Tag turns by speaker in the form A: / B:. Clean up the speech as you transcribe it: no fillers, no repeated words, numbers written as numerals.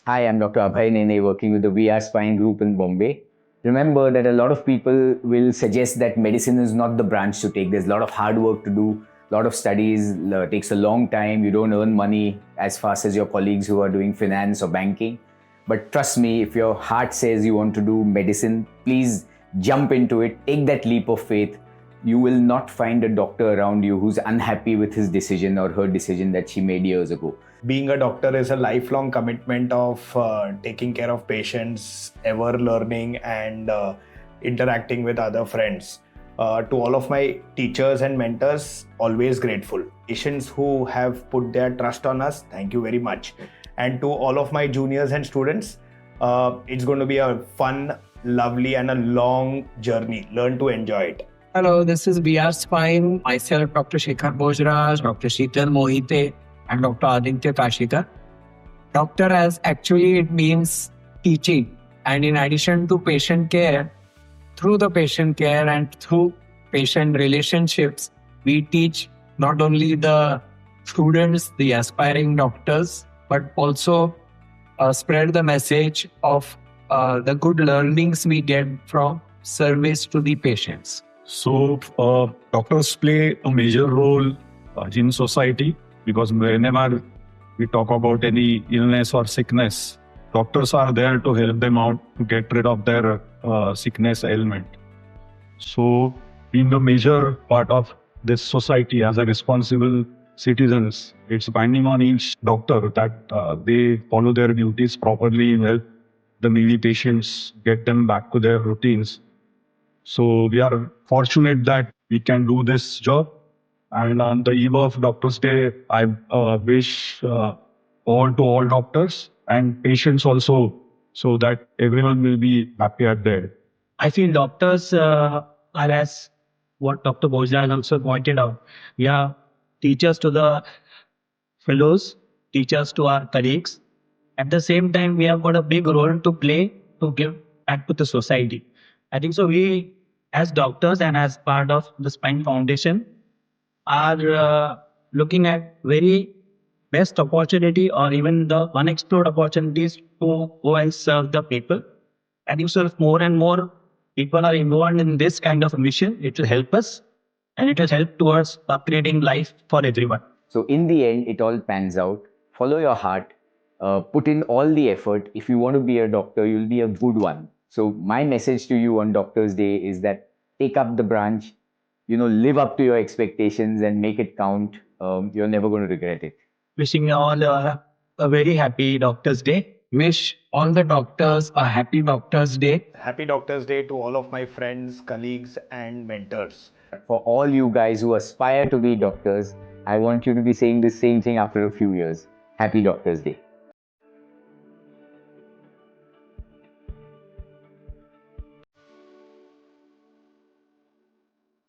A: Hi, I'm Dr. Abhay Nene, working with the VR Spine Group in Bombay. Remember that a lot of people will suggest that medicine is not the branch to take. There's a lot of hard work to do, a lot of studies, takes a long time. You don't earn money as fast as your colleagues who are doing finance or banking. But trust me, if your heart says you want to do medicine, please jump into it. Take that leap of faith. You will not find a doctor around you who's unhappy with his decision or her decision that she made years ago.
B: Being a doctor is a lifelong commitment of taking care of patients, ever learning, and interacting with other friends. To all of my teachers and mentors, always grateful. Patients who have put their trust on us, thank you very much. And to all of my juniors and students, it's going to be a fun, lovely, and a long journey. Learn to enjoy it.
C: Hello, this is VR Spine. Myself, Dr. Shekhar Bojraj, Dr. Sheetal Mohite, and Dr. Aditya Kashikar. Doctor as actually it means teaching. And in addition to patient care, through the patient care and through patient relationships, we teach not only the students, the aspiring doctors, but also spread the message of the good learnings we get from service to the patients.
D: So, doctors play a major role in society because whenever we talk about any illness or sickness, doctors are there to help them out to get rid of their sickness ailment. So, being a major part of this society as a responsible citizens, it's binding on each doctor that they follow their duties properly, help the needy patients, get them back to their routines. So we are fortunate that we can do this job. And on the eve of Doctor's Day, I wish all doctors and patients also, so that everyone will be happy at the end.
E: I feel doctors are as what Dr. Bojlan also pointed out. We are teachers to the fellows, teachers to our colleagues. At the same time, we have got a big role to play to give back to the society. I think so. We, as doctors and as part of the Spine Foundation, are looking at very best opportunity or even the unexplored opportunities to go and serve the people. And if so, if more and more people are involved in this kind of mission, it will help us and it will help towards upgrading life for everyone.
A: So in the end, it all pans out. Follow your heart. Put in all the effort. If you want to be a doctor, you'll be a good one. So my message to you on Doctor's Day is that take up the branch, live up to your expectations and make it count. You're never going to regret it.
E: Wishing you all a very happy Doctor's Day.
C: Wish all the doctors a happy Doctor's Day.
B: Happy Doctor's Day to all of my friends, colleagues, and mentors.
A: For all you guys who aspire to be doctors, I want you to be saying the same thing after a few years. Happy Doctor's Day.